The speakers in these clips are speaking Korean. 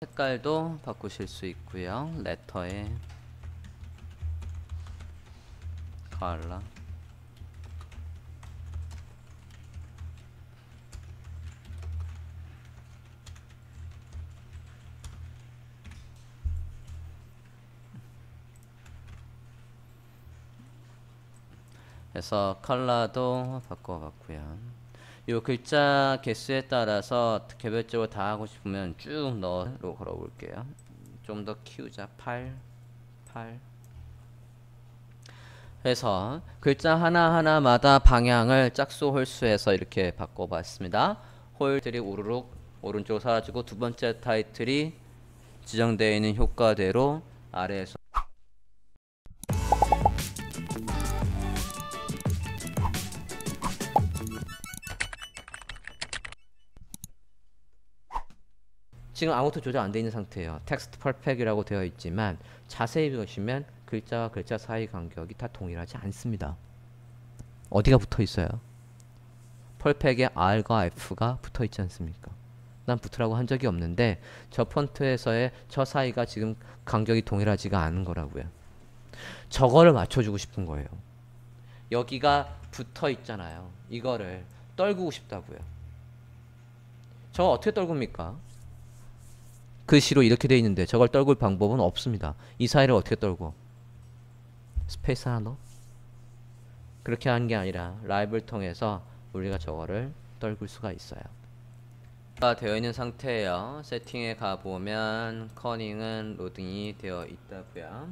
색깔도 바꾸실 수 있고요. 레터의 컬러, 그래서 컬러도 바꿔봤고요. 요 글자 개수에 따라서 개별적으로 다 하고 싶으면 쭉 넣어로 걸어볼게요. 좀 더 키우자. 8 해서 글자 하나하나마다 방향을 짝수 홀수해서 이렇게 바꿔봤습니다. 홀들이 우르륵 오른쪽으로 사라지고 두 번째 타이틀이 지정되어 있는 효과대로 아래에서 지금 아무것도 조정 안 되어 있는 상태예요. 텍스트 퍼펙이라고 되어 있지만 자세히 보시면 글자와 글자 사이 간격이 다 동일하지 않습니다. 어디가 붙어 있어요? 퍼펙에 R과 F가 붙어 있지 않습니까? 난 붙으라고 한 적이 없는데 저 폰트에서의 저 사이가 지금 간격이 동일하지가 않은 거라고요. 저거를 맞춰주고 싶은 거예요. 여기가 붙어 있잖아요. 이거를 떨구고 싶다고요. 저거 어떻게 떨굽니까? 글씨로 이렇게 돼 있는데 저걸 떨굴 방법은 없습니다. 이 사이를 어떻게 떨고? 스페이스 하나 넣어? 그렇게 하는 게 아니라 라이브를 통해서 우리가 저거를 떨굴 수가 있어요. 가 되어 있는 상태예요. 세팅에 가보면 커닝은 로딩이 되어 있다고요.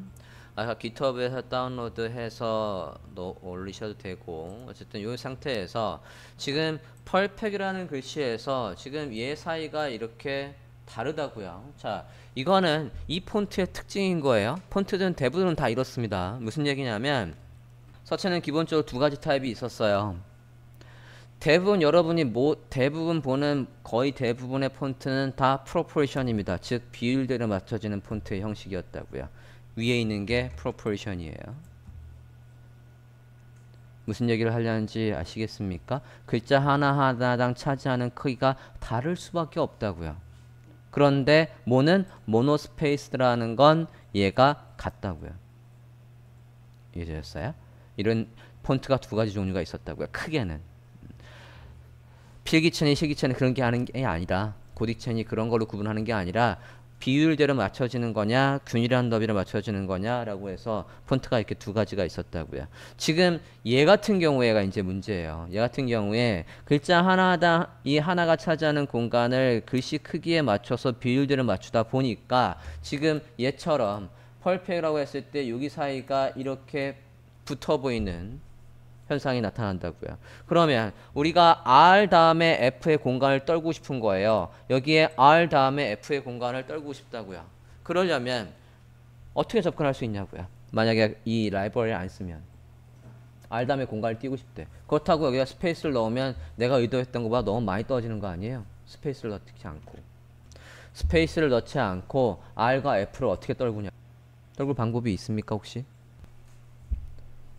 아까 GitHub에서 다운로드해서 올리셔도 되고, 어쨌든 이 상태에서 지금 perfect이라는 글씨에서 지금 얘 사이가 이렇게 다르다고요. 자, 이거는 이 폰트의 특징인 거예요. 폰트들은 대부분 다 이렇습니다. 무슨 얘기냐면 서체는 기본적으로 두 가지 타입이 있었어요. 대부분 여러분이 대부분 보는 거의 대부분의 폰트는 다 프로포션입니다. 즉 비율대로 맞춰지는 폰트의 형식이었다고요. 위에 있는 게 프로포션이에요. 무슨 얘기를 하려는지 아시겠습니까? 글자 하나하나당 차지하는 크기가 다를 수밖에 없다고요. 그런데 모는 모노스페이스라는 건 얘가 같다고요. 이해되셨어요? 이런 폰트가 두 가지 종류가 있었다고요. 크게는. 필기체니 실기체니 그런 게 하는 게 아니라, 고딕체니 그런 걸로 구분하는 게 아니라 비율대로 맞춰지는 거냐 균일한 너비로 맞춰지는 거냐라고 해서 폰트가 이렇게 두 가지가 있었다고요. 지금 얘 같은 경우에가 이제 문제예요. 얘 같은 경우에 글자 하나당 이 하나가 차지하는 공간을 글씨 크기에 맞춰서 비율대로 맞추다 보니까 지금 얘처럼 펄펙이라고 했을 때 여기 사이가 이렇게 붙어 보이는 현상이 나타난다고요. 그러면 우리가 R 다음에 F의 공간을 떨고 싶은 거예요. 여기에 R 다음에 F의 공간을 떨고 싶다고요. 그러려면 어떻게 접근할 수 있냐고요. 만약에 이 라이브러리를 안 쓰면 R 다음에 공간을 띄고 싶대. 그렇다고 여기다 스페이스를 넣으면 내가 의도했던 것보다 너무 많이 떨어지는 거 아니에요. 스페이스를 넣지 않고. 스페이스를 넣지 않고 R과 F를 어떻게 떨구냐. 떨굴 방법이 있습니까 혹시?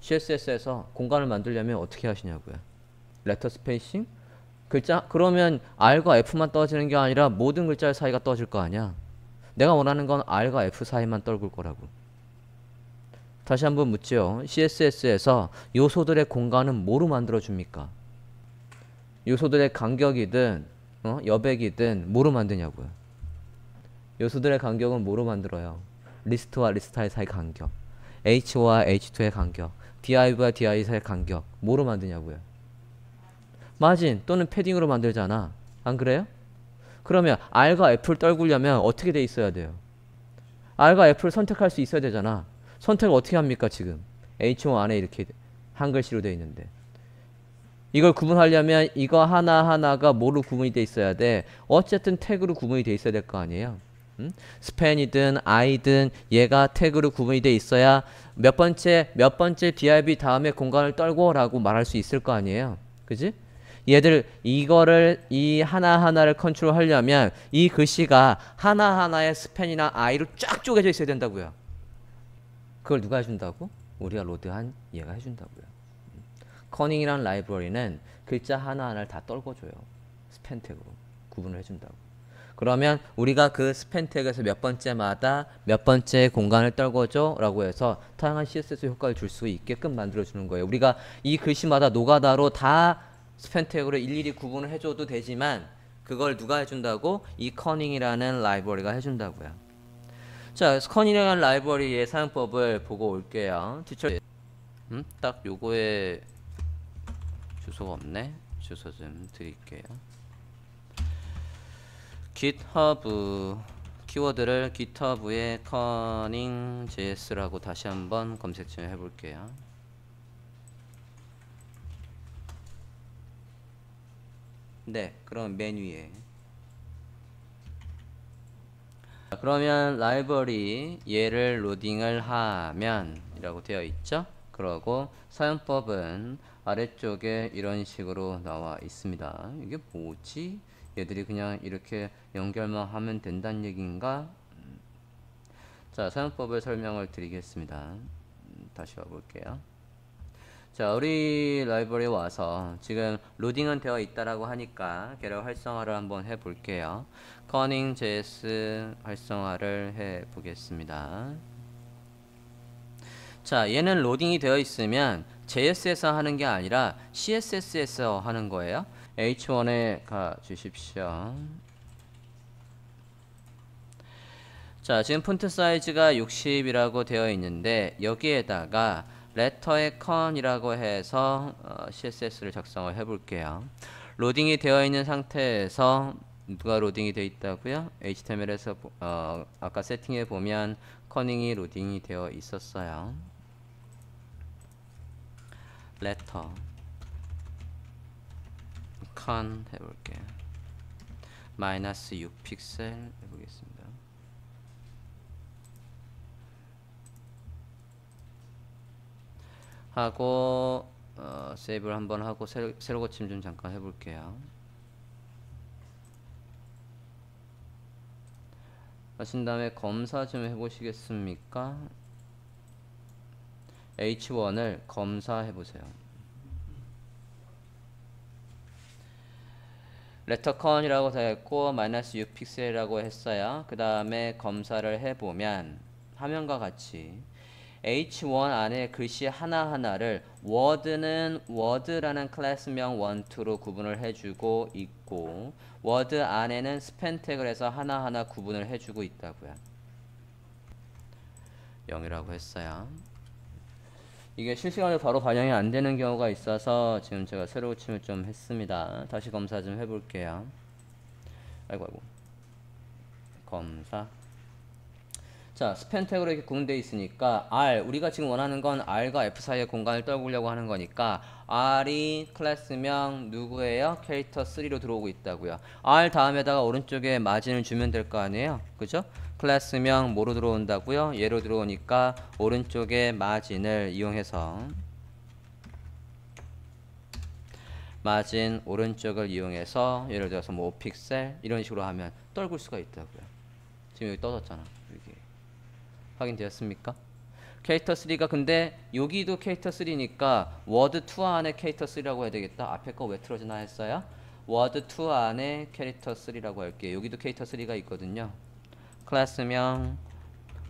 CSS에서 공간을 만들려면 어떻게 하시냐고요. 레터 스페이싱? 글자 그러면 R과 F만 떨어지는 게 아니라 모든 글자 사이가 떨어질 거 아니야. 내가 원하는 건 R과 F 사이만 떨굴 거라고. 다시 한번 묻죠. CSS에서 요소들의 공간은 뭐로 만들어 줍니까? 요소들의 간격이든 여백이든 뭐로 만드냐고요. 요소들의 간격은 뭐로 만들어요? 리스트와 리스트의 사이 간격, H와 H2의 간격, div과 div 사이의 간격 뭐로 만드냐고요. 마진 또는 패딩으로 만들잖아. 안 그래요? 그러면 R과 F를 떨구려면 어떻게 돼 있어야 돼요? R과 F를 선택할 수 있어야 되잖아. 선택을 어떻게 합니까 지금? H5 안에 이렇게 한글씨로 돼 있는데 이걸 구분하려면 이거 하나하나가 뭐로 구분이 돼 있어야 돼? 어쨌든 태그로 구분이 돼 있어야 될 거 아니에요? 스팬이든 I든 얘가 태그로 구분이 돼 있어야 몇 번째 div 다음에 공간을 떨고 라고 말할 수 있을 거 아니에요? 그지? 얘들 이거를 이 하나하나를 컨트롤하려면 이 글씨가 하나하나의 스팬이나 I로 쫙 쪼개져 있어야 된다고요. 그걸 누가 해준다고? 우리가 로드한 얘가 해준다고요. 커닝이라는 라이브러리는 글자 하나하나를 다 떨궈줘요. 스팬 태그로 구분을 해준다고. 그러면 우리가 그 스팬 태그에서 몇 번째마다 몇 번째 공간을 떨궈줘 라고 해서 다양한 CSS 효과를 줄 수 있게끔 만들어주는 거예요. 우리가 이 글씨마다 노가다로 다 스팬 태그로 일일이 구분을 해줘도 되지만 그걸 누가 해준다고? 이 커닝이라는 라이브러리가 해준다고요. 자, 커닝이라는 라이브러리의 사용법을 보고 올게요. 티처 딱 요거에 주소가 없네. 주소 좀 드릴게요. GitHub 키워드를 GitHub에 cunning.js라고 다시 한번 검색 좀 해볼게요. 네, 그럼 맨 위에. 그러면 라이브러리 얘를 로딩을 하면 이라고 되어 있죠. 그러고 사용법은 아래쪽에 이런 식으로 나와 있습니다. 이게 뭐지? 얘들이 그냥 이렇게 연결만 하면 된다는 얘기인가? 자, 사용법을 설명을 드리겠습니다. 다시 와볼게요. 자, 우리 라이브러리에 와서 지금 로딩은 되어 있다라고 하니까 걔를 활성화를 한번 해볼게요. cunning.js 활성화를 해보겠습니다. 자, 얘는 로딩이 되어 있으면 JS에서 하는 게 아니라 CSS에서 하는 거예요. H1에 가 주십시오. 자, 지금 폰트 사이즈가 60이라고 되어 있는데 여기에다가 letter의 con이라고 해서 CSS를 작성을 해볼게요. 로딩이 되어 있는 상태에서 누가 로딩이 되어 있다고요? HTML에서 아까 세팅해 보면 커닝이 로딩이 되어 있었어요. letter con 해볼게요. 마이너스 6픽셀 해보겠습니다. 하고 세이브를 한번 하고 새로 고침 좀 잠깐 해볼게요. 하신 다음에 검사 좀 해보시겠습니까? H1을 검사해보세요. 레터컨이라고 되어 있고 마이너스 6픽셀이라고 했어요. 그 다음에 검사를 해보면 화면과 같이 H1 안에 글씨 하나하나를 워드는 워드라는 클래스명 1, 2로 구분을 해주고 있고 워드 안에는 스팬 태그를 해서 하나하나 구분을 해주고 있다고요. 0이라고 했어요. 이게 실시간으로 바로 반영이 안 되는 경우가 있어서 지금 제가 새로 고침을 좀 했습니다. 다시 검사 좀 해볼게요. 아이고 검사. 자, 스팬 태그로 이렇게 구분되어 있으니까 R, 우리가 지금 원하는 건 R과 F 사이의 공간을 떨구려고 하는 거니까 R이 클래스명 누구예요? 캐릭터 3로 들어오고 있다고요. R 다음에다가 오른쪽에 마진을 주면 될 거 아니에요? 그죠? 클래스명 뭐로 들어온다고요? 얘로 들어오니까 오른쪽에 마진을 이용해서 마진 오른쪽을 이용해서 예를 들어서 뭐 5픽셀 이런 식으로 하면 떨굴 수가 있다고요. 지금 여기 떠졌잖아. 여기. 확인되었습니까? 캐릭터 3가 근데 여기도 캐릭터 3니까 워드 2 안에 캐릭터 3라고 해야 되겠다. 앞에 거 왜 틀어지나 했어요? 워드 2 안에 캐릭터 3라고 할게요. 여기도 캐릭터 3가 있거든요. 클래스명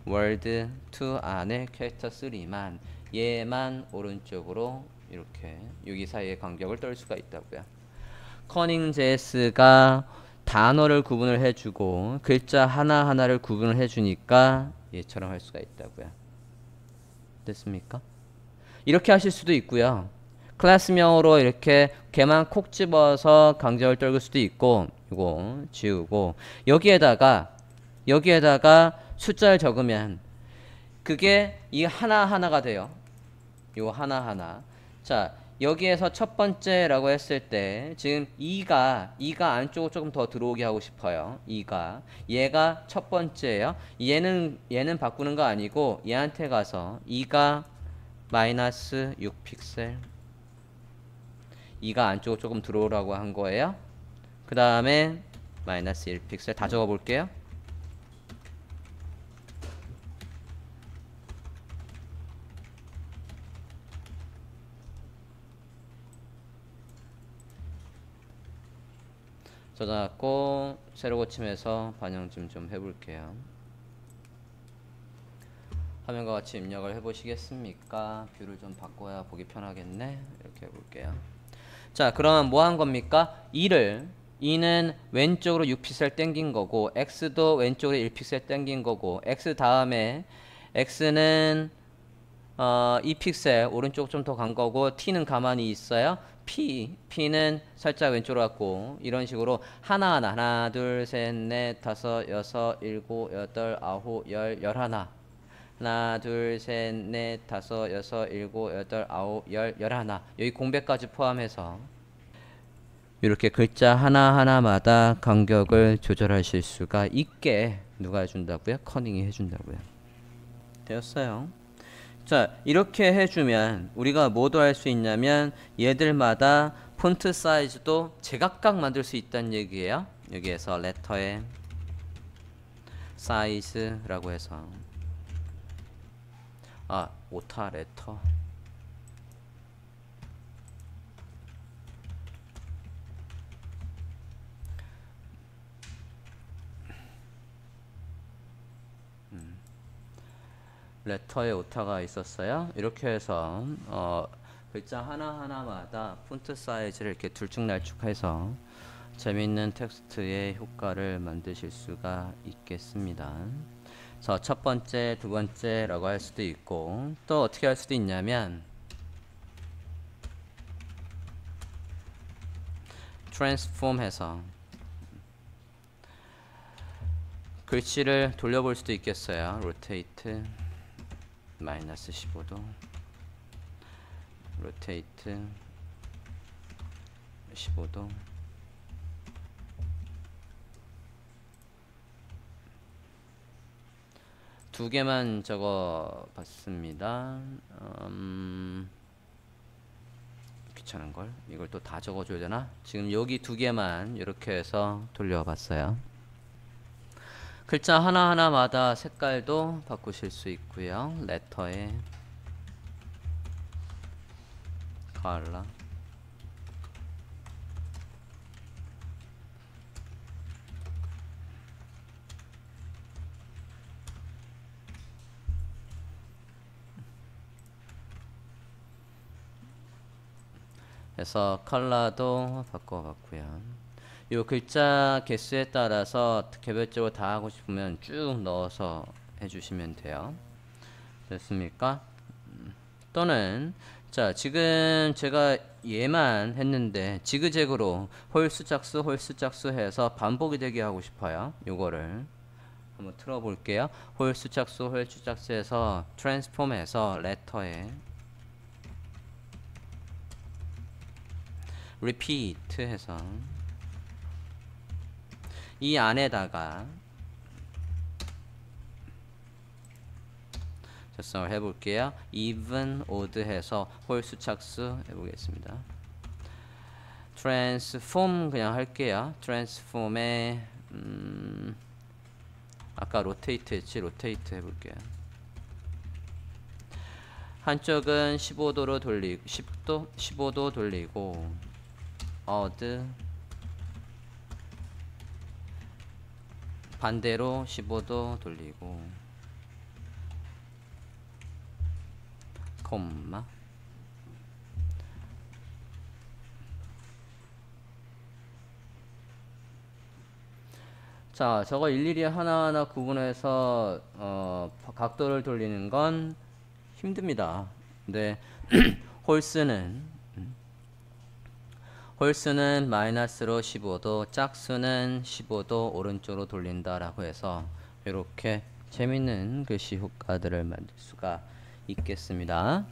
월드 2 안에 캐릭터 3만 얘만 오른쪽으로 이렇게 여기 사이의 간격을 떨 수가 있다고요. cunning.js가 단어를 구분을 해주고 글자 하나하나를 구분을 해주니까 얘처럼 할 수가 있다고요. 됐습니까? 이렇게 하실 수도 있고요. 클래스명으로 이렇게 걔만 콕 집어서 간격을 떨굴 수도 있고 이거 지우고 여기에다가 숫자를 적으면 그게 이 하나하나가 돼요. 요 하나하나. 자, 여기에서 첫 번째라고 했을 때 지금 2가 안쪽으로 조금 더 들어오게 하고 싶어요. 2가 얘가 첫 번째예요. 얘는 바꾸는 거 아니고 얘한테 가서 2가 마이너스 6픽셀 2가 안쪽으로 조금 들어오라고 한 거예요. 그 다음에 마이너스 1픽셀 다 적어 볼게요. 저장했고 새로 고침해서 반영 좀 해볼게요. 화면과 같이 입력을 해보시겠습니까? 뷰를 좀 바꿔야 보기 편하겠네. 이렇게 해볼게요. 자, 그럼 뭐 한 겁니까? 2는 왼쪽으로 6픽셀 땡긴 거고 x도 왼쪽으로 1픽셀 땡긴 거고 x 다음에 x는 2픽셀 오른쪽 좀 더 간 거고 t는 가만히 있어요. p는 살짝 왼쪽으로 갔고 이런 식으로 하나 둘 셋 넷 다섯 여섯 일곱 여덟 아홉 열 열하나 하나 둘 셋 넷 다섯 여섯 일곱 여덟 아홉 열 열하나 여기 공백까지 포함해서 이렇게 글자 하나하나마다 간격을 조절하실 수가 있게 누가 해준다고요? 커닝이 해준다고요. 되었어요. 자, 이렇게 해주면 우리가 뭐도 할 수 있냐면 얘들마다 폰트 사이즈도 제각각 만들 수 있다는 얘기예요. 여기에서 레터의 사이즈라고 해서 오타 레터 레터의 오타가 있었어요. 이렇게 해서 글자 하나하나마다 폰트 사이즈를 이렇게 들쭉날쭉해서 재미있는 텍스트의 효과를 만드실 수가 있겠습니다. 그래서 첫 번째, 두 번째라고 할 수도 있고 또 어떻게 할 수도 있냐면 트랜스폼해서 글씨를 돌려볼 수도 있겠어요. 로테이트 마이너스 15도 로테이트 15도 두 개만 적어 봤습니다. 귀찮은걸 이걸 또 다 적어줘야 되나? 지금 여기 두 개만 이렇게 해서 돌려봤어요. 글자 하나하나마다 색깔도 바꾸실 수 있고요. 레터의 컬러 해서 컬러도 바꿔봤고요. 요 글자 개수에 따라서 개별적으로 다 하고 싶으면 쭉 넣어서 해주시면 돼요. 됐습니까? 또는 자 지금 제가 얘만 했는데 지그재그로 홀수 짝수 해서 반복이 되게 하고 싶어요. 요거를 한번 틀어 볼게요. 홀수 짝수 해서 트랜스폼해서 레터에 repeat 해서 이 안에다가 작성을 해볼게요. even, odd 해서 홀수 착수 해보겠습니다. transform 그냥 할게요. transform에 아까 rotate 했지? rotate 해볼게요. 한쪽은 15도로 돌리고 15도 돌리고 odd 반대로 15도 돌리고 콤마 자 저거 일일이 하나하나 구분해서 각도를 돌리는 건 힘듭니다. 근데 홀수는 마이너스로 15도, 짝수는 15도 오른쪽으로 돌린다 라고 해서 이렇게 재밌는 글씨 효과들을 만들 수가 있겠습니다.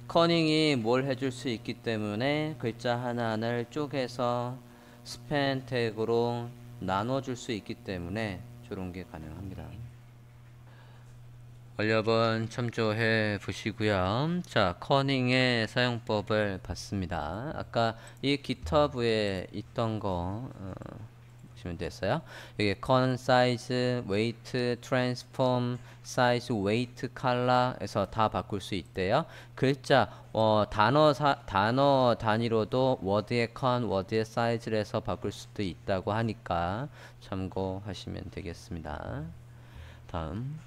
커닝이 뭘 해줄 수 있기 때문에 글자 하나하나를 쪼개서 스팬 태그로 나눠줄 수 있기 때문에 저런 게 가능합니다. 원료번 참조해 보시고요. 자, 커닝의 사용법을 봤습니다. 아까 이 GitHub에 있던 거 보시면 됐어요. 여기 con, size, weight, transform, size, weight, color에서 다 바꿀 수 있대요. 글자 단어 단위로도 word의 con, word의 size를 해서 바꿀 수도 있다고 하니까 참고하시면 되겠습니다. 다음.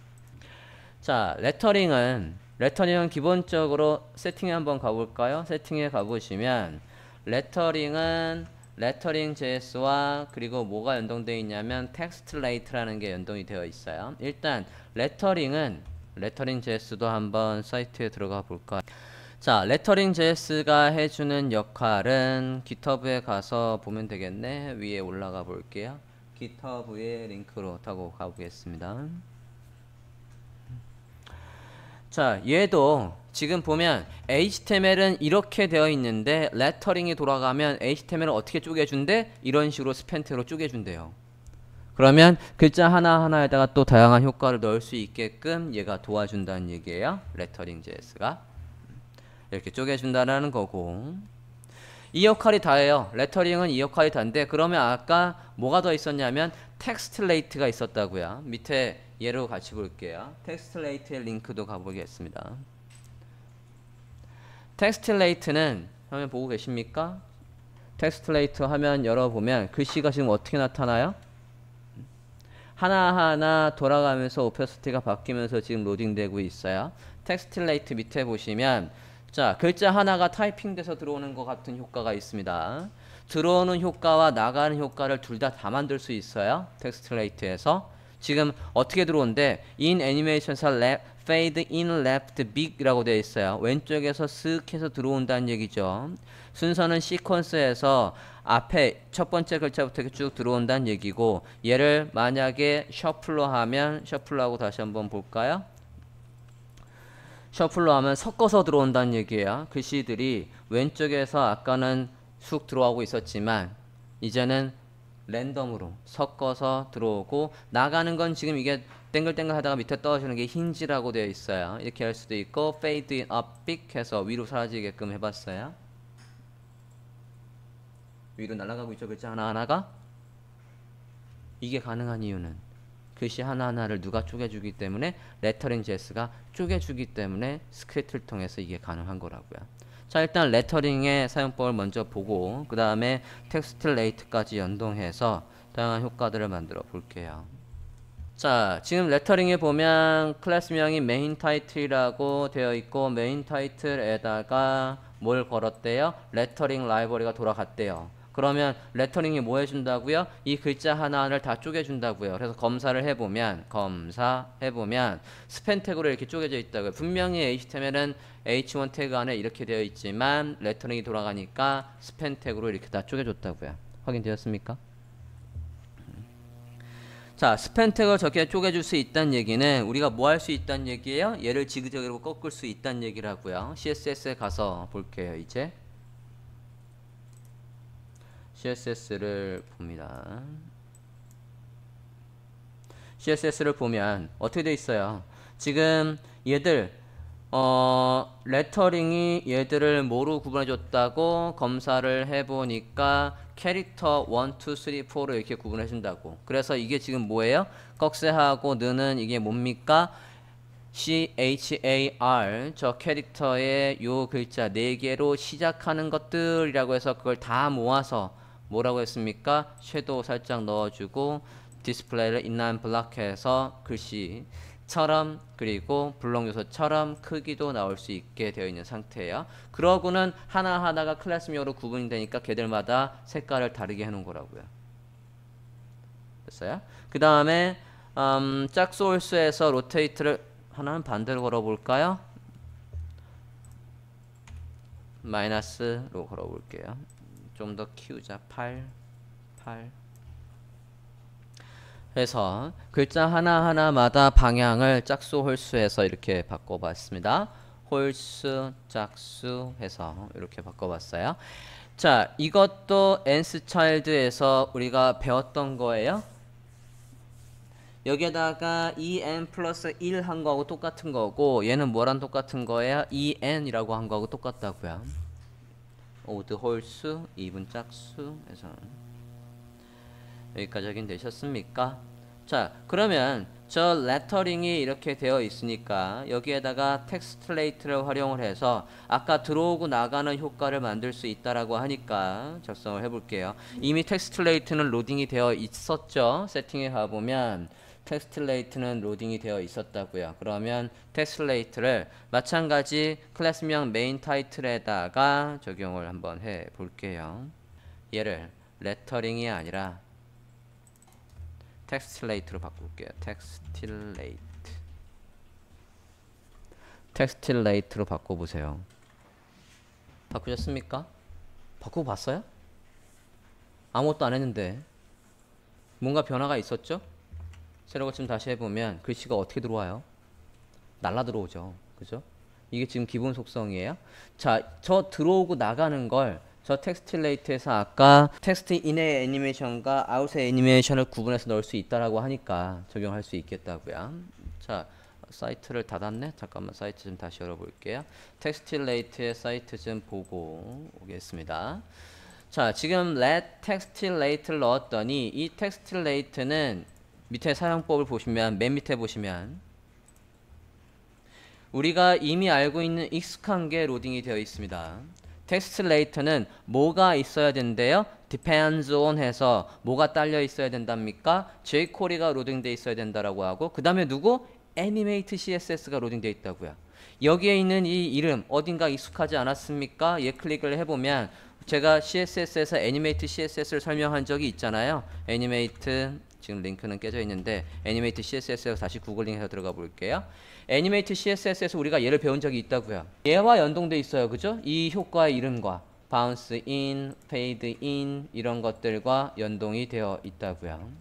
자, 레터링은 기본적으로 세팅에 한번 가볼까요? 세팅에 가보시면 레터링은 레터링 JS와 그리고 뭐가 연동되어 있냐면 텍스트레이트라는 게 연동이 되어 있어요. 일단 레터링 JS도 한번 사이트에 들어가 볼까요? 자, 레터링 JS가 해주는 역할은 GitHub에 가서 보면 되겠네. 위에 올라가 볼게요. GitHub에 링크로 타고 가보겠습니다. 자, 얘도 지금 보면 HTML은 이렇게 되어 있는데 레터링이 돌아가면 HTML을 어떻게 쪼개준대? 이런 식으로 스펜텍으로 쪼개준대요. 그러면 글자 하나하나에다가 또 다양한 효과를 넣을 수 있게끔 얘가 도와준다는 얘기예요. 레터링 JS가 이렇게 쪼개준다는 거고, 이 역할이 다예요. 레터링은 이 역할이 다인데, 그러면 아까 뭐가 더 있었냐면 텍스트레이트가 있었다고요. 밑에 얘로 같이 볼게요. 텍스트레이트의 링크도 가보겠습니다. 텍스트레이트는 화면 보고 계십니까? 텍스트레이트 화면 열어보면 글씨가 지금 어떻게 나타나요? 하나하나 돌아가면서 오퍼시티가 바뀌면서 지금 로딩되고 있어요. 텍스트레이트 밑에 보시면 자, 글자 하나가 타이핑돼서 들어오는 것 같은 효과가 있습니다. 들어오는 효과와 나가는 효과를 둘 다 만들 수 있어요. 텍스트레이트에서 지금 어떻게 들어오는데 in 애니메이션에서 fade in left big이라고 되어 있어요. 왼쪽에서 쓱 해서 들어온다는 얘기죠. 순서는 시퀀스에서 앞에 첫 번째 글자부터 이렇게 쭉 들어온다는 얘기고, 얘를 만약에 셔플로 하면, 셔플로 하고 다시 한번 볼까요? 셔플로 하면 섞어서 들어온다는 얘기예요. 글씨들이 왼쪽에서 아까는 쑥 들어오고 있었지만 이제는 랜덤으로 섞어서 들어오고, 나가는 건 지금 이게 땡글땡글 하다가 밑에 떨어지는 게 힌지라고 되어 있어요. 이렇게 할 수도 있고 fade in up big 해서 위로 사라지게끔 해봤어요. 위로 날아가고 있죠, 글자 하나하나가. 이게 가능한 이유는 글씨 하나하나를 누가 쪼개주기 때문에, 레터링 JS가 쪼개주기 때문에 스크립트를 통해서 이게 가능한 거라고요. 자, 일단 레터링의 사용법을 먼저 보고 그 다음에 텍스트레이트까지 연동해서 다양한 효과들을 만들어 볼게요. 자, 지금 레터링에 보면 클래스명이 메인 타이틀이라고 되어 있고, 메인 타이틀에다가 뭘 걸었대요? 레터링 라이브러리가 돌아갔대요. 그러면 레터링이 뭐 해준다고요? 이 글자 하나를 다 쪼개준다고요. 그래서 검사를 해보면 스팬 태그로 이렇게 쪼개져 있다고요. 분명히 HTML은 H1 태그 안에 이렇게 되어 있지만 레터링이 돌아가니까 스팬 태그로 이렇게 다 쪼개줬다고요. 확인되었습니까? 자, 스팬 태그를 저렇게 쪼개줄 수 있다는 얘기는 우리가 뭐 할 수 있다는 얘기예요? 얘를 지그재그로 꺾을 수 있다는 얘기라고요. CSS에 가서 볼게요. 이제 CSS를 봅니다. CSS를 보면 어떻게 돼 있어요? 지금 얘들 레터링이 얘들을 뭐로 구분해 줬다고 검사를 해보니까 캐릭터 1, 2, 3, 4로 이렇게 구분해 준다고. 그래서 이게 지금 뭐예요? 꺽쇠하고 느는 이게 뭡니까? CHAR, 저 캐릭터의 요 글자 4개로 시작하는 것들이라고 해서 그걸 다 모아서 뭐라고 했습니까? 섀도우 살짝 넣어주고 디스플레이를 인라인 블락해서 글씨처럼 그리고 블록 요소처럼 크기도 나올 수 있게 되어 있는 상태예요. 그러고는 하나하나가 클래스명으로 구분이 되니까 걔들마다 색깔을 다르게 해놓은 거라고요. 됐어요? 그 다음에 짝수 홀수에서 로테이트를 하나는 반대로 걸어볼까요? 마이너스로 걸어볼게요. 좀 더 키우자. 8 해서 글자 하나하나마다 방향을 짝수 홀수해서 이렇게 바꿔봤습니다. 홀수 짝수 해서 이렇게 바꿔봤어요. 자, 이것도 nth child에서 우리가 배웠던 거예요. 여기에다가 2n 플러스 1 한 거하고 똑같은 거고, 얘는 뭐랑 똑같은 거예요? 2n이라고 한 거하고 똑같다고요. 오드 홀수, 2분 짝수 해서 여기까지 확인되셨습니까? 자, 그러면 저 레터링이 이렇게 되어 있으니까 여기에다가 텍스트레이트를 활용을 해서 아까 들어오고 나가는 효과를 만들 수 있다라고 하니까 작성을 해볼게요. 이미 텍스트레이트는 로딩이 되어 있었죠. 세팅에 가보면 텍스트레이트는 로딩이 되어 있었다고요. 그러면 텍스트레이트를 마찬가지 클래스명 메인 타이틀에다가 적용을 한번 해볼게요. 얘를 레터링이 아니라 텍스틸레이트로 바꿀게요. 텍스틸레이트로 바꿔보세요. 바꾸셨습니까? 바꾸고 봤어요? 아무것도 안 했는데 뭔가 변화가 있었죠? 새로 고침 다시 해보면 글씨가 어떻게 들어와요? 날라 들어오죠. 그죠? 이게 지금 기본 속성이에요. 자, 저 들어오고 나가는 걸 저 텍스틸레이트에서 아까 텍스트 인의 애니메이션과 아웃의 애니메이션을 구분해서 넣을 수 있다라고 하니까 적용할 수 있겠다고요. 자, 사이트를 닫았네. 잠깐만 사이트 좀 다시 열어볼게요. 텍스틸레이트의 사이트 좀 보고 오겠습니다. 자, 지금 let 텍스틸레이트를 넣었더니 이 텍스틸레이트는 밑에 사용법을 보시면 맨 밑에 보시면 우리가 이미 알고 있는 익숙한 게 로딩이 되어 있습니다. 텍스트레이트는 뭐가 있어야 된대요? depends on 해서 뭐가 딸려 있어야 된답니까? jQuery가 로딩되어 있어야 된다라고 하고 그 다음에 누구? 애니메이트 CSS가 로딩되어 있다고요. 여기에 있는 이 이름 어딘가 익숙하지 않았습니까? 얘 클릭을 해보면 제가 CSS에서 애니메이트 CSS를 설명한 적이 있잖아요. 애니메이트 지금 링크는 깨져 있는데 애니메이트 CSS에서 다시 구글링해서 들어가 볼게요. 애니메이트 CSS에서 우리가 얘를 배운 적이 있다고요. 얘와 연동돼 있어요. 그죠? 이 효과의 이름과 bounce in, fade in 이런 것들과 연동이 되어 있다고요.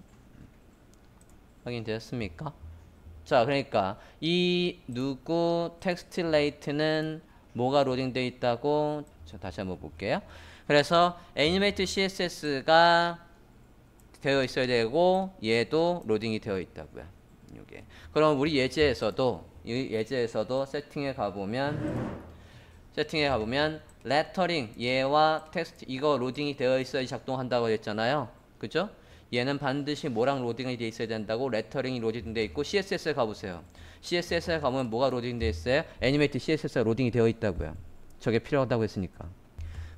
확인되었습니까? 자, 그러니까 이 누구 텍스틸레이트는 뭐가 로딩되어 있다고 자, 다시 한번 볼게요. 그래서 애니메이트 CSS가 되어 있어야 되고 얘도 로딩이 되어 있다고요. 요게. 그럼 우리 예제에서도 세팅에 가보면 레터링 얘와 텍스트 이거 로딩이 되어 있어야 작동한다고 했잖아요. 그죠? 얘는 반드시 뭐랑 로딩이 되어 있어야 된다고 레터링이 로딩되어 있고 CSS에 가보세요. CSS에 가보면 뭐가 로딩되어 있어요? 애니메이트 CSS가 로딩이 되어 있다고요. 저게 필요하다고 했으니까.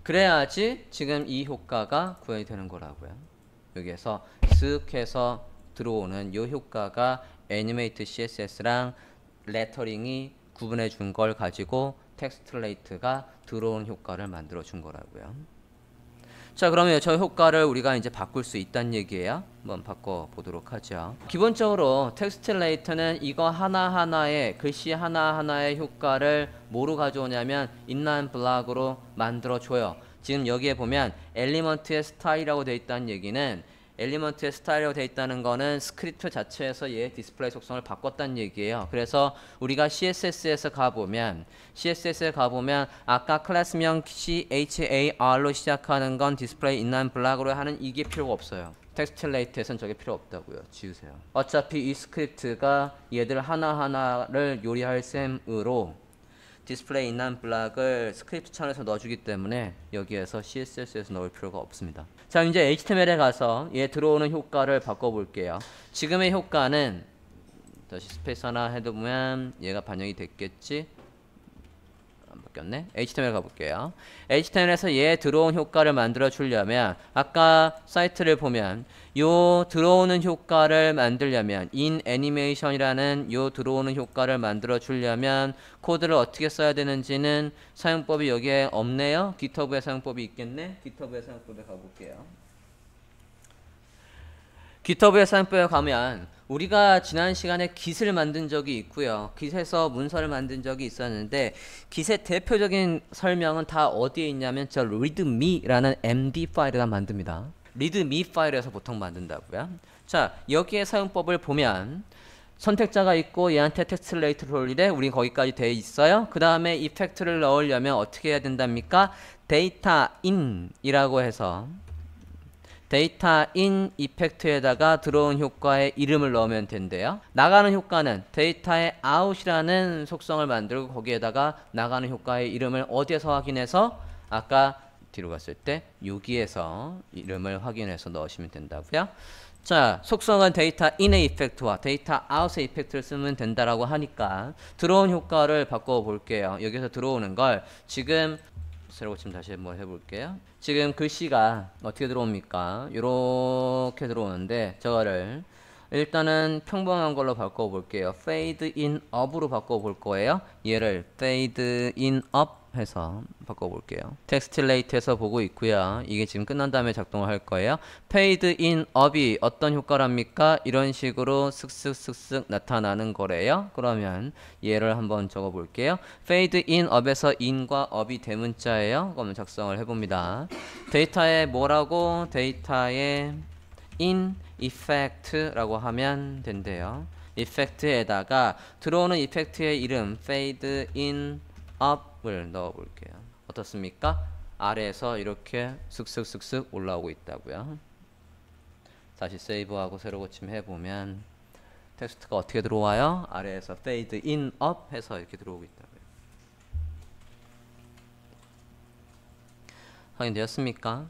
그래야지 지금 이 효과가 구현이 되는 거라고요. 여기에서 쓱 해서 들어오는 이 효과가 애니메이트 CSS랑 레터링이 구분해 준 걸 가지고 텍스트레이트가 들어오는 효과를 만들어 준 거라고요. 자, 그러면 저 효과를 우리가 이제 바꿀 수 있다는 얘기예요. 한번 바꿔 보도록 하죠. 기본적으로 텍스트레이트는 이거 하나하나의 글씨 하나하나의 효과를 뭐로 가져오냐면 인라인 블락으로 만들어 줘요. 지금 여기에 보면 엘리먼트의 스타일이라고 되어 있다는 얘기는 엘리먼트의 스타일이라고 되어 있다는 거는 스크립트 자체에서 얘의 디스플레이 속성을 바꿨다는 얘기예요. 그래서 우리가 CSS에서 가보면 아까 클래스명 CHAR로 시작하는 건 디스플레이 인라인 블락으로 하는 이게 필요가 없어요. 텍스트레이트에서는 저게 필요 없다고요. 지우세요. 어차피 이 스크립트가 얘들 하나하나를 요리할 셈으로 디스플레이 인라인 블락을 스크립트 창에서 넣어주기 때문에 여기에서 CSS에서 넣을 필요가 없습니다. 자, 이제 HTML에 가서 얘 들어오는 효과를 바꿔볼게요. 지금의 효과는 다시 스페이스 하나 해두면 얘가 반영이 됐겠지? 안 바뀌었네. HTML 가볼게요. HTML에서 얘 들어온 효과를 만들어 주려면 아까 사이트를 보면 요 들어오는 효과를 만들려면 in animation이라는 요 들어오는 효과를 만들어 주려면 코드를 어떻게 써야 되는지는 사용법이 여기에 없네요. GitHub에 사용법이 있겠네. GitHub에 사용법에 가볼게요. GitHub에 사용법에 가면 우리가 지난 시간에 Git을 만든 적이 있고요. Git에서 문서를 만든 적이 있었는데 Git의 대표적인 설명은 다 어디에 있냐면 저 readme라는 MD 파일에다 만듭니다. readme 파일에서 보통 만든다고요. 자, 여기에 사용법을 보면 선택자가 있고 얘한테 텍스트레이트를 돌리래. 우리 거기까지 돼 있어요. 그 다음에 이펙트를 넣으려면 어떻게 해야 된답니까? 데이터 인이라고 해서 데이터 인 이펙트에다가 들어온 효과의 이름을 넣으면 된대요. 나가는 효과는 데이터의 out이라는 속성을 만들고 거기에다가 나가는 효과의 이름을 어디에서 확인해서 아까 뒤로 갔을 때 여기에서 이름을 확인해서 넣으시면 된다고요. 자, 속성은 데이터 인의 이펙트와 데이터 아웃의 이펙트를 쓰면 된다라고 하니까 들어온 효과를 바꿔 볼게요. 여기서 들어오는 걸 지금 새로 고침 다시 한번 해볼게요. 지금 글씨가 어떻게 들어옵니까? 이렇게 들어오는데 저거를 일단은 평범한 걸로 바꿔볼게요. fade in up으로 바꿔볼 거예요. 얘를 fade in up 해서 바꿔볼게요. 텍스틸레이트에서 보고 있고요. 이게 지금 끝난 다음에 작동을 할 거예요. fade in up이 어떤 효과랍니까? 이런 식으로 슥슥슥슥 나타나는 거래요. 그러면 얘를 한번 적어볼게요. fade in up에서 in과 up이 대문자예요. 그러면 작성을 해봅니다. 데이터에 뭐라고? 데이터에 in effect라고 하면 된대요. effect에다가 들어오는 effect의 이름 fade in up을 넣어 볼게요. 어떻습니까? 아래에서 이렇게 슥슥슥슥 올라오고 있다고요. 다시 세이브하고 새로 고침 해보면 텍스트가 어떻게 들어와요? 아래에서 fade in up 해서 이렇게 들어오고 있다고요. 확인되었습니까?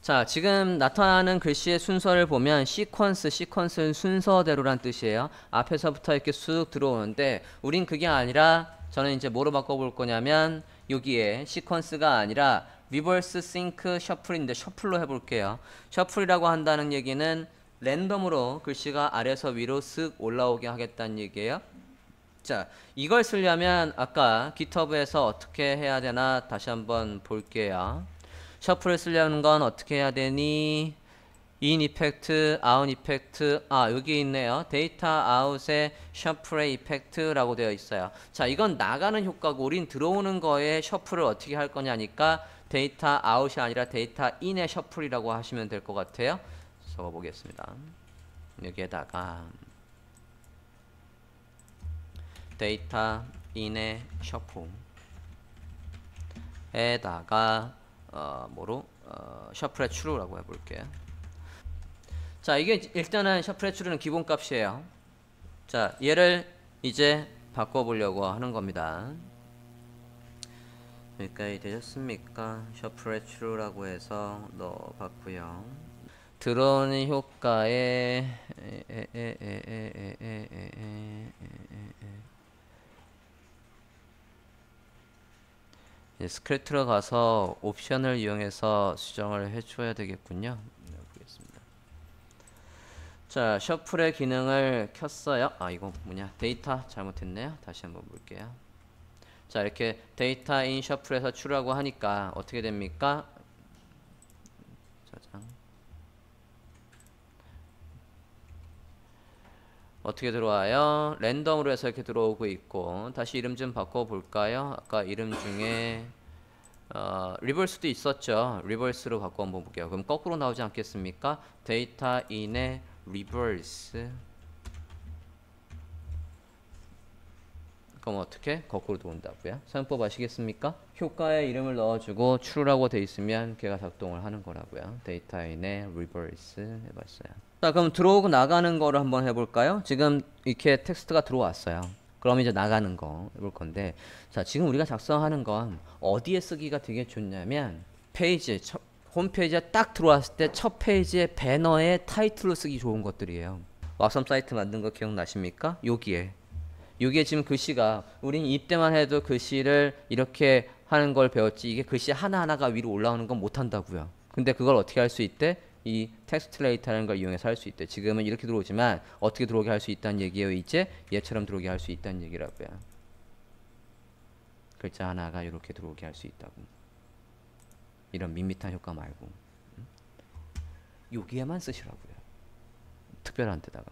자, 지금 나타나는 글씨의 순서를 보면 시퀀스는 순서대로란 뜻이에요. 앞에서부터 이렇게 쑥 들어오는데 우린 그게 아니라 저는 이제 뭐로 바꿔볼 거냐면 여기에 시퀀스가 아니라 리버스 싱크 셔플인데 셔플로 해볼게요. 셔플이라고 한다는 얘기는 랜덤으로 글씨가 아래에서 위로 쓱 올라오게 하겠다는 얘기예요. 자, 이걸 쓰려면 아까 GitHub에서 어떻게 해야 되나 다시 한번 볼게요. 셔플을 쓰려는 건 어떻게 해야 되니? in 이펙트, out 이펙트. 아, 여기 있네요. 데이터 아웃의 셔플의 이펙트라고 되어 있어요. 자, 이건 나가는 효과고 우린 들어오는 거에 셔플을 어떻게 할 거냐니까 데이터 아웃이 아니라 데이터 인의 셔플이라고 하시면 될 것 같아요. 적어보겠습니다. 여기에다가 데이터 인의 셔플에다가 셔플의 true라고 해볼게요. 자, 이게 일단은 셔플의 true는 기본값이에요. 자, 얘를 이제 바꿔보려고 하는 겁니다. 여기까지 되셨습니까? 셔플의 true라고 해서 넣어봤고요. 들어오는 효과에 스크립트로 가서 옵션을 이용해서 수정을 해줘야 되겠군요. 보겠습니다. 자, 셔플의 기능을 켰어요. 아, 이거 뭐냐? 데이터 잘못했네요. 다시 한번 볼게요. 자, 이렇게 데이터 인 셔플에서 true라고 하니까 어떻게 됩니까? 짜잔. 어떻게 들어와요? 랜덤으로 해서 이렇게 들어오고 있고 다시 이름 좀 바꿔볼까요? 아까 이름 중에 리버스도 있었죠. 리버스로 바꿔 한번 볼게요. 그럼 거꾸로 나오지 않겠습니까? 데이터 인의 리버스. 그럼 어떻게? 거꾸로 들어온다고요? 사용법 아시겠습니까? 효과에 이름을 넣어주고 true라고 돼 있으면 걔가 작동을 하는 거라고요. 데이터 인의 리버스 해봤어요. 자, 그럼 들어오고 나가는 거를 한번 해볼까요? 지금 이렇게 텍스트가 들어왔어요. 그럼 이제 나가는 거 해볼 건데, 자, 지금 우리가 작성하는 건 어디에 쓰기가 되게 좋냐면 페이지, 홈페이지에 딱 들어왔을 때 첫 페이지의 배너에 타이틀로 쓰기 좋은 것들이에요. 왁섬 사이트 만든 거 기억나십니까? 여기에 지금 글씨가 우린 입대만 해도 글씨를 이렇게 하는 걸 배웠지 이게 글씨 하나하나가 위로 올라오는 건 못한다고요. 근데 그걸 어떻게 할 수 있대? 이 텍스트레이터라는 걸 이용해서 할 수 있대. 지금은 이렇게 들어오지만 어떻게 들어오게 할 수 있다는 얘기예요. 이제 얘처럼 들어오게 할 수 있다는 얘기라고요. 글자 하나가 이렇게 들어오게 할 수 있다고. 이런 밋밋한 효과 말고 여기에만 쓰시라고요. 특별한 데다가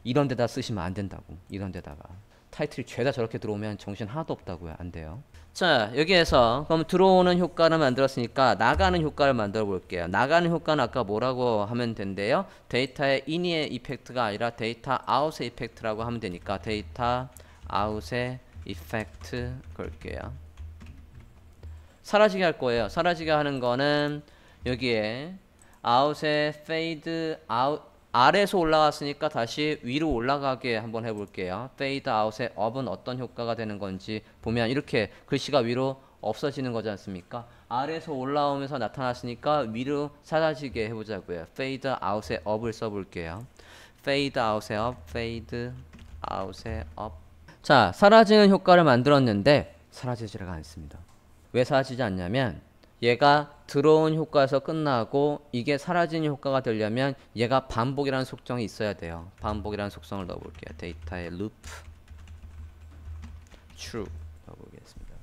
이런 데다 쓰시면 안 된다고. 이런 데다가 타이틀이 죄다 저렇게 들어오면 정신 하나도 없다고요. 안 돼요. 자, 여기에서 그럼 들어오는 효과를 만들었으니까 나가는 효과를 만들어 볼게요. 나가는 효과는 아까 뭐라고 하면 된대요? 데이터의 in의 이펙트가 아니라 데이터 out의 이펙트라고 하면 되니까 데이터 out의 이펙트 걸게요. 사라지게 할 거예요. 사라지게 하는 거는 여기에 out의 fade out 아래에서 올라갔으니까 다시 위로 올라가게 한번 해볼게요. fade out의 up은 어떤 효과가 되는 건지 보면 이렇게 글씨가 위로 없어지는 거지 않습니까? 아래에서 올라오면서 나타났으니까 위로 사라지게 해보자고요. fade out의 up을 써볼게요. fade out의 up, fade out의 up. 자, 사라지는 효과를 만들었는데 사라지지가 않습니다. 왜 사라지지 않냐면 얘가 들어온 효과에서 끝나고 이게 사라지는 효과가 되려면 얘가 반복이라는 속성이 있어야 돼요. 반복이라는 속성을 넣어볼게요. 데이터의 loop true 넣어보겠습니다.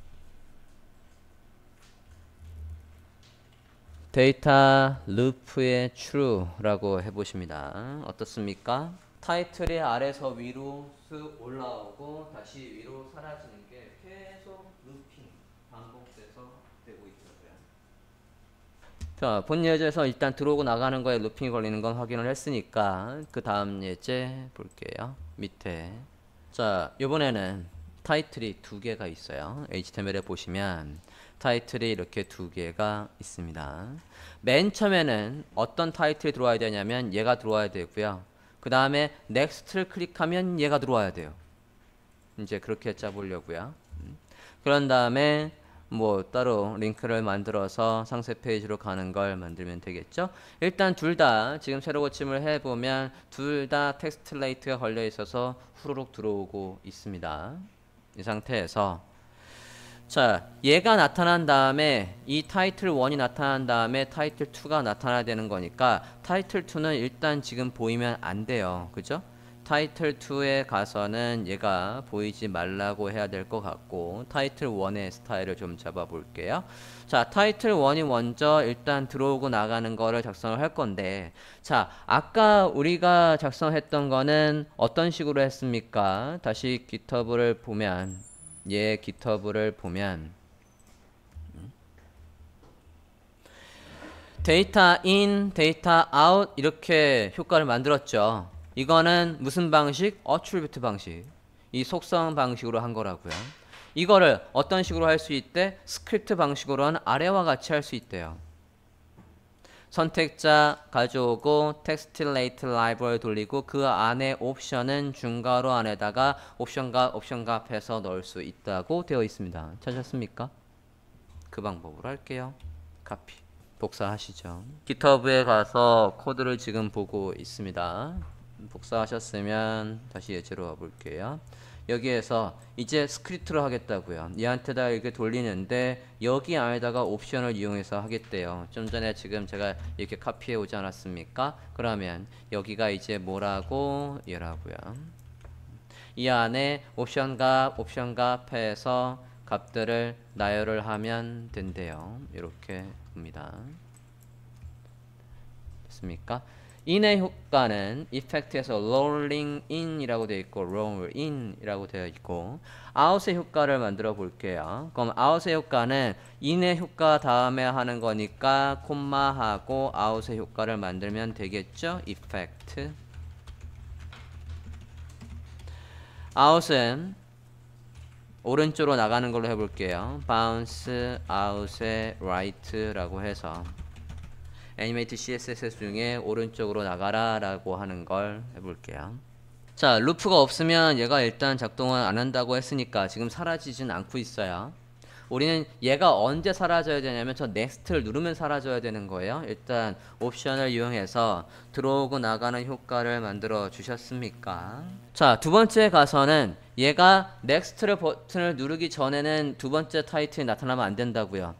데이터 loop의 true라고 해보십니다. 어떻습니까? 타이틀이 아래서 위로 쓱 올라오고 다시 위로 사라지는 게 계속 루핑 반복돼서 되고 있더라고요. 자, 본 예제에서 일단 들어오고 나가는 거에 루핑이 걸리는 건 확인을 했으니까 그 다음 예제 볼게요. 밑에. 자, 이번에는 타이틀이 두 개가 있어요. HTML에 보시면 타이틀이 이렇게 두 개가 있습니다. 맨 처음에는 어떤 타이틀이 들어와야 되냐면 얘가 들어와야 되고요. 그 다음에 넥스트를 클릭하면 얘가 들어와야 돼요. 이제 그렇게 짜보려고요. 그런 다음에 뭐 따로 링크를 만들어서 상세 페이지로 가는 걸 만들면 되겠죠. 일단 둘 다 지금 새로 고침을 해보면 둘 다 텍스트 레이트가 걸려 있어서 후루룩 들어오고 있습니다. 이 상태에서 자, 얘가 나타난 다음에 이 타이틀 1이 나타난 다음에 타이틀 2가 나타나야 되는 거니까 타이틀 2는 일단 지금 보이면 안 돼요. 그죠? 타이틀 2에 가서는 얘가 보이지 말라고 해야 될 것 같고 타이틀 1의 스타일을 좀 잡아 볼게요. 자, 타이틀 1이 먼저 일단 들어오고 나가는 거를 작성을 할 건데 자, 아까 우리가 작성했던 거는 어떤 식으로 했습니까? 다시 GitHub를 보면 얘 GitHub를 보면 데이터 인, 데이터 아웃 이렇게 효과를 만들었죠. 이거는 무슨 방식? attribute 방식. 이 속성 방식으로 한 거라고요. 이거를 어떤 식으로 할 수 있대? 스크립트 방식으로는 아래와 같이 할 수 있대요. 선택자 가져오고 텍스틸레이트 라이브러리 돌리고 그 안에 옵션은 중괄호 안에다가 옵션 값해서 넣을 수 있다고 되어 있습니다. 찾았습니까? 그 방법으로 할게요. 카피 복사하시죠. GitHub에 가서 코드를 지금 보고 있습니다. 복사하셨으면 다시 예제로 와볼게요. 여기에서 이제 스크립트를 하겠다고요. 얘한테다 이렇게 돌리는데 여기 안에다가 옵션을 이용해서 하겠대요. 좀 전에 지금 제가 이렇게 카피해 오지 않았습니까? 그러면 여기가 이제 뭐라고? 얘라고요. 이 안에 옵션 값 해서 값들을 나열을 하면 된대요. 이렇게 봅니다. 됐습니까? in의 효과는 이펙트에서 rolling in이라고 되어 있고 roll in이라고 되어 있고 out의 효과를 만들어 볼게요. 그럼 out의 효과는 in의 효과 다음에 하는 거니까 콤마하고 out의 효과를 만들면 되겠죠. effect out은 오른쪽으로 나가는 걸로 해볼게요. bounce out의 right라고 해서 애니메이트 CSS 중에 오른쪽으로 나가라 라고 하는 걸 해볼게요. 자, 루프가 없으면 얘가 일단 작동을 안 한다고 했으니까 지금 사라지진 않고 있어요. 우리는 얘가 언제 사라져야 되냐면 저 넥스트를 누르면 사라져야 되는 거예요. 일단 옵션을 이용해서 들어오고 나가는 효과를 만들어 주셨습니까? 자, 두 번째 가서는 얘가 넥스트를 버튼을 누르기 전에는 두 번째 타이틀이 나타나면 안 된다고요.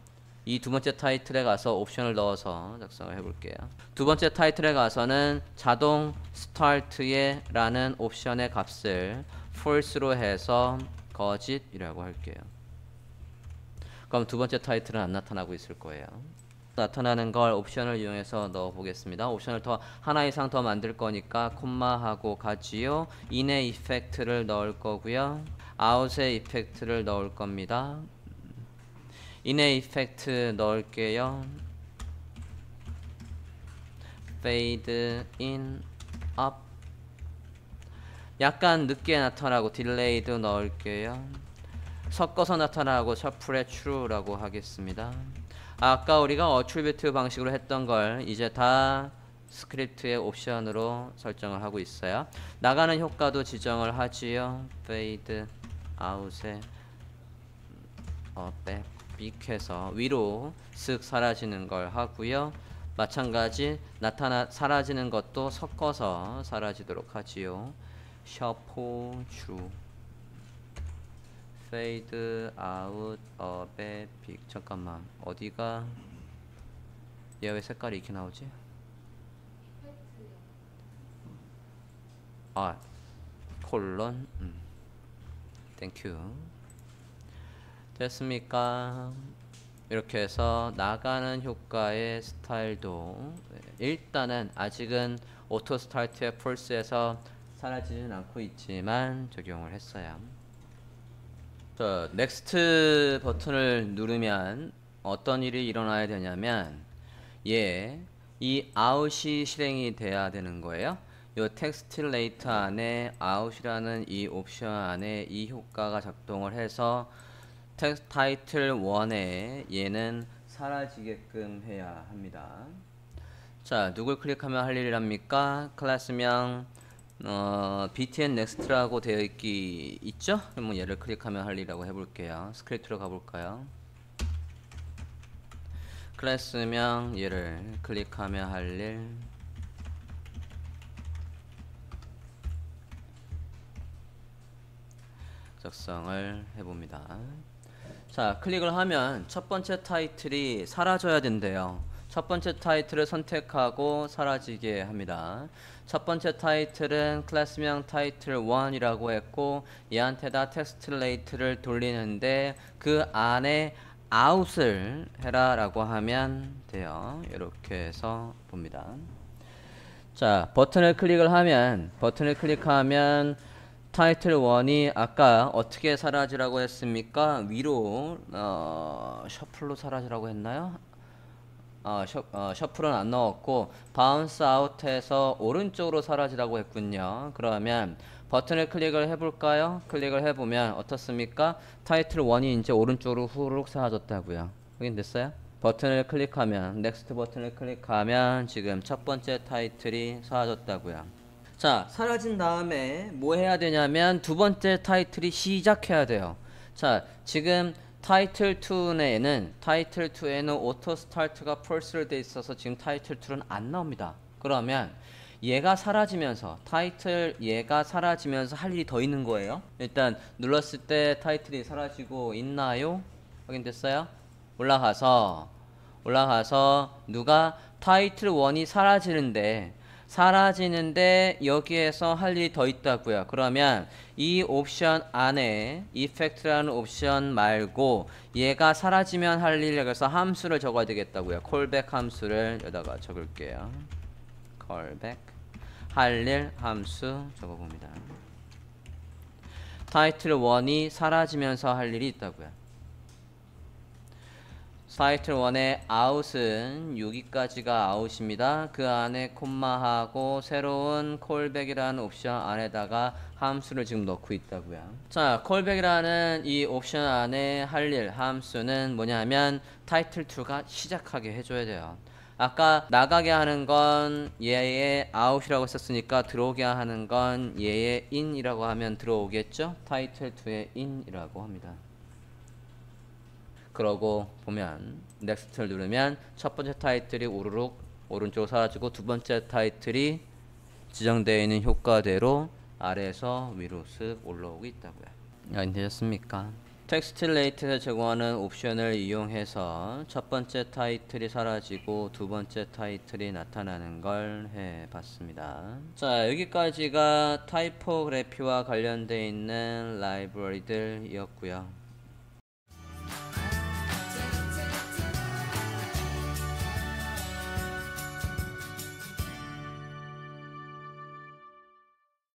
이 두 번째 타이틀에 가서 옵션을 넣어서 작성을 해볼게요. 두 번째 타이틀에 가서는 자동 스타트에 라는 옵션의 값을 false로 해서 거짓이라고 할게요. 그럼 두 번째 타이틀은 안 나타나고 있을 거예요. 나타나는 걸 옵션을 이용해서 넣어 보겠습니다. 옵션을 더 하나 이상 더 만들 거니까 콤마하고 같이요. in의 이펙트를 넣을 거고요. out의 이펙트를 넣을 겁니다. in의 이펙트 넣을게요. fade in up 약간 늦게 나타나고 delayed 넣을게요. 섞어서 나타나고 셔플의 true라고 하겠습니다. 아까 우리가 attribute 방식으로 했던 걸 이제 다 스크립트의 옵션으로 설정을 하고 있어요. 나가는 효과도 지정을 하지요. fade out의 back 삑해서 위로 쓱 사라지는 걸 하고요. 마찬가지 사라지는 것도 섞어서 사라지도록 하지요. 셔포 주 페이드 아웃 업의 빅. 잠깐만, 어디가 얘 왜 색깔이 이렇게 나오지? 아, 콜론. 땡큐. 됐습니까? 이렇게 해서 나가는 효과의 스타일도 일단은 아직은 오토 스타트의 폴스에서 사라지진 않고 있지만 적용을 했어요. 자, 넥스트 버튼을 누르면 어떤 일이 일어나야 되냐면 이 아웃이 실행이 돼야 되는 거예요. 요 텍스트 레이터 안에 아웃이라는 이 옵션 안에 이 효과가 작동을 해서 텍스트 타이틀 1에 얘는 사라지게끔 해야 합니다. 자, 누굴 클릭하면 할 일이랍니까? 클래스명 btn next라고 되어 있죠? 그럼 얘를 클릭하면 할 일이라고 해볼게요. 스크립트로 가볼까요? 클래스명 얘를 클릭하면 할 일. 작성을 해봅니다. 자, 클릭을 하면 첫 번째 타이틀이 사라져야 된대요. 첫 번째 타이틀을 선택하고 사라지게 합니다. 첫 번째 타이틀은 클래스명 타이틀 1이라고 했고 얘한테다 텍스트 레이트를 돌리는데 그 안에 아웃을 해라 라고 하면 돼요. 이렇게 해서 봅니다. 자, 버튼을 클릭하면 타이틀 1이 아까 어떻게 사라지라고 했습니까? 위로 셔플로 사라지라고 했나요? 셔플은 안 넣었고 바운스 아웃해서 오른쪽으로 사라지라고 했군요. 그러면 버튼을 클릭을 해볼까요? 클릭을 해보면 어떻습니까? 타이틀 1이 이제 오른쪽으로 후루룩 사라졌다고요. 확인됐어요? 버튼을 클릭하면 넥스트 버튼을 클릭하면 지금 첫 번째 타이틀이 사라졌다고요. 자, 사라진 다음에 뭐 해야 되냐면 두 번째 타이틀이 시작해야 돼요. 자, 지금 타이틀 2에는 오토 스타트가 펄스로 돼 있어서 지금 타이틀 2는 안 나옵니다. 그러면 얘가 사라지면서 얘가 사라지면서 할 일이 더 있는 거예요. 일단 눌렀을 때 타이틀이 사라지고 있나요? 확인됐어요? 올라가서 누가 타이틀 1이 사라지는데 여기에서 할 일이 더 있다고요. 그러면 이 옵션 안에 이펙트라는 옵션 말고 얘가 사라지면 할 일, 그래서 함수를 적어야 되겠다고요. 콜백 함수를 여기다가 적을게요. 콜백 할 일 함수 적어봅니다. 타이틀 1이 사라지면서 할 일이 있다고요. 타이틀 1의 아웃은 여기까지가 아웃입니다. 그 안에 콤마하고 새로운 콜백이라는 옵션 안에다가 함수를 지금 넣고 있다고요. 자, 콜백이라는 이 옵션 안에 할 일 함수는 뭐냐면 타이틀 2가 시작하게 해줘야 돼요. 아까 나가게 하는 건 얘의 아웃이라고 썼으니까 들어오게 하는 건 얘의 in이라고 하면 들어오겠죠? 타이틀 2의 in이라고 합니다. 그러고 보면 넥스트를 누르면 첫 번째 타이틀이 우르륵 오른쪽으로 사라지고 두 번째 타이틀이 지정되어 있는 효과대로 아래에서 위로 쓱 올라오고 있다고요. 되셨습니까? 텍스트 레이트에서 제공하는 옵션을 이용해서 첫 번째 타이틀이 사라지고 두 번째 타이틀이 나타나는 걸 해봤습니다. 자, 여기까지가 타이포그래피와 관련되어 있는 라이브러리들이었고요.